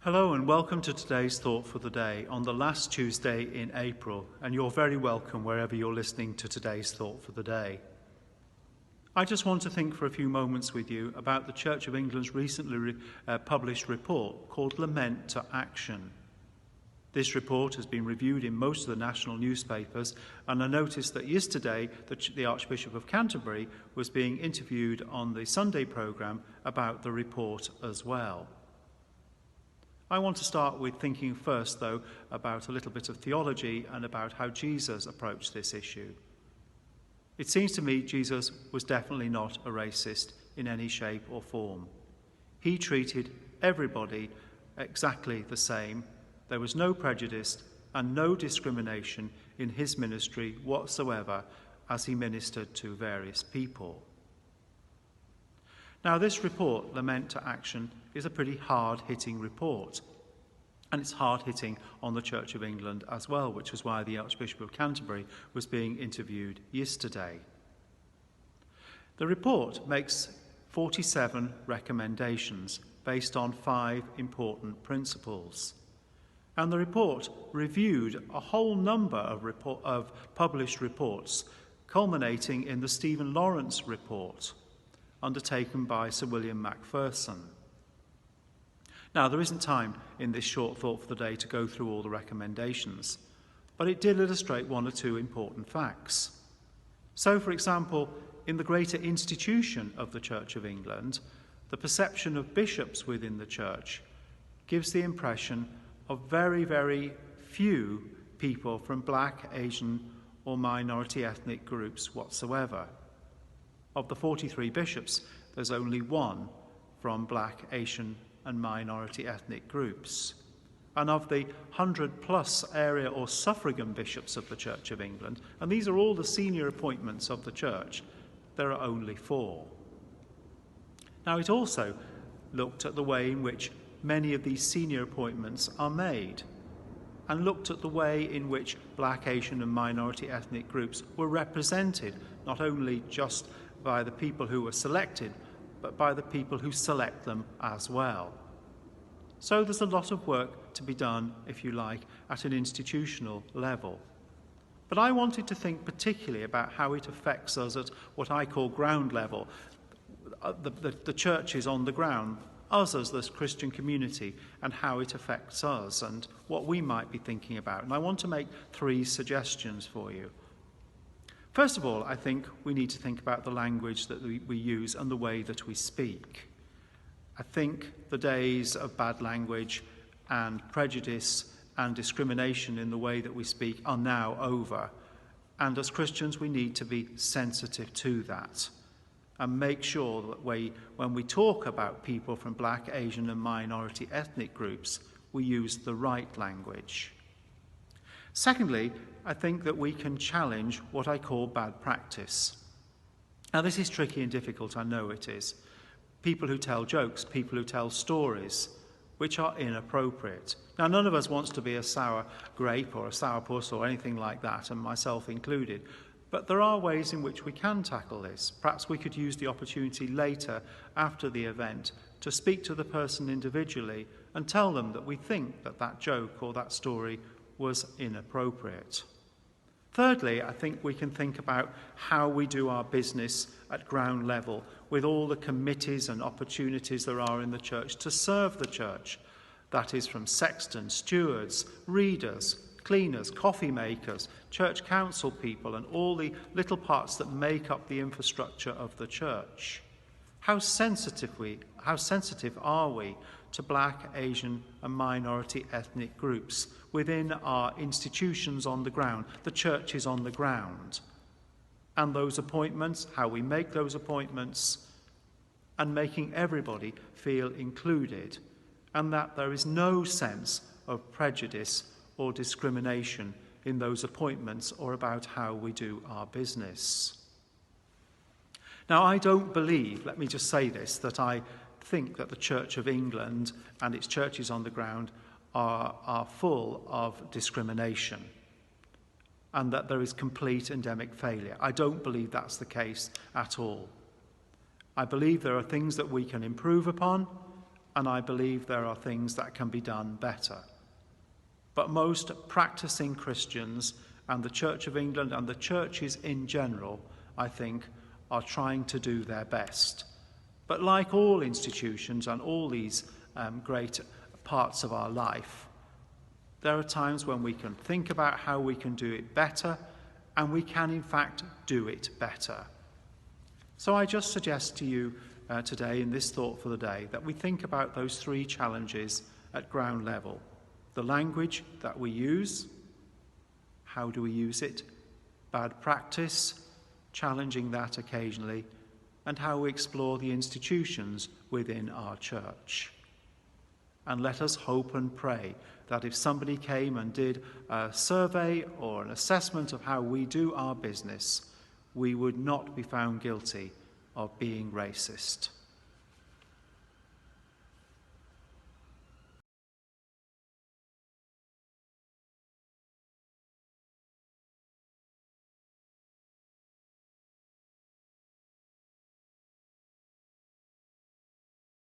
Hello and welcome to today's Thought for the Day on the last Tuesday in April, and you're very welcome wherever you're listening to today's Thought for the Day. I just want to think for a few moments with you about the Church of England's recently published report called Lament to Action. This report has been reviewed in most of the national newspapers, and I noticed that yesterday the Archbishop of Canterbury was being interviewed on the Sunday programme about the report as well. I want to start with thinking first, though, about a little bit of theology and about how Jesus approached this issue. It seems to me Jesus was definitely not a racist in any shape or form. He treated everybody exactly the same. There was no prejudice and no discrimination in his ministry whatsoever as he ministered to various people. Now, this report, Lament to Action, is a pretty hard-hitting report. And it's hard-hitting on the Church of England as well, which is why the Archbishop of Canterbury was being interviewed yesterday. The report makes 47 recommendations based on 5 important principles. And the report reviewed a whole number of published reports, culminating in the Stephen Lawrence report, undertaken by Sir William Macpherson. Now, there isn't time in this short thought for the day to go through all the recommendations, but it did illustrate one or two important facts. So, for example, in the greater institution of the Church of England, the perception of bishops within the Church gives the impression of very, very few people from black, Asian, or minority ethnic groups whatsoever. Of the 43 bishops, there's only one from black, Asian, and minority ethnic groups. And of the 100-plus area or suffragan bishops of the Church of England, and these are all the senior appointments of the Church, there are only 4. Now, it also looked at the way in which many of these senior appointments are made, and looked at the way in which black, Asian, and minority ethnic groups were represented, not only just by the people who were selected, but by the people who select them as well. So there's a lot of work to be done, if you like, at an institutional level. But I wanted to think particularly about how it affects us at what I call ground level, the churches on the ground, us as this Christian community, and how it affects us and what we might be thinking about. And I want to make 3 suggestions for you. First of all, I think we need to think about the language that we use and the way that we speak. I think the days of bad language and prejudice and discrimination in the way that we speak are now over. And as Christians, we need to be sensitive to that and make sure that when we talk about people from black, Asian, and minority ethnic groups, we use the right language. Secondly, I think that we can challenge what I call bad practice. Now, this is tricky and difficult, I know it is. People who tell jokes, people who tell stories, which are inappropriate. Now, none of us wants to be a sour grape or a sourpuss or anything like that, and myself included. But there are ways in which we can tackle this. Perhaps we could use the opportunity later, after the event, to speak to the person individually and tell them that we think that that joke or that story was inappropriate. Thirdly, I think we can think about how we do our business at ground level with all the committees and opportunities there are in the church to serve the church. That is from sextons, stewards, readers, cleaners, coffee makers, church council people, and all the little parts that make up the infrastructure of the church. How sensitive are we to black, Asian, and minority ethnic groups within our institutions on the ground, the churches on the ground, and those appointments, how we make those appointments, and making everybody feel included, and that there is no sense of prejudice or discrimination in those appointments or about how we do our business. Now, I don't believe, let me just say this, that I think that the Church of England and its churches on the ground are full of discrimination and that there is complete endemic failure. I don't believe that's the case at all. I believe there are things that we can improve upon, and I believe there are things that can be done better. But most practicing Christians and the Church of England and the churches in general, I think, are trying to do their best. But like all institutions and all these great parts of our life, there are times when we can think about how we can do it better, and we can in fact do it better. So I just suggest to you today in this thought for the day that we think about those three challenges at ground level. The language that we use, how do we use it? Bad practice, challenging that occasionally, and how we explore the institutions within our church. And let us hope and pray that if somebody came and did a survey or an assessment of how we do our business, we would not be found guilty of being racist.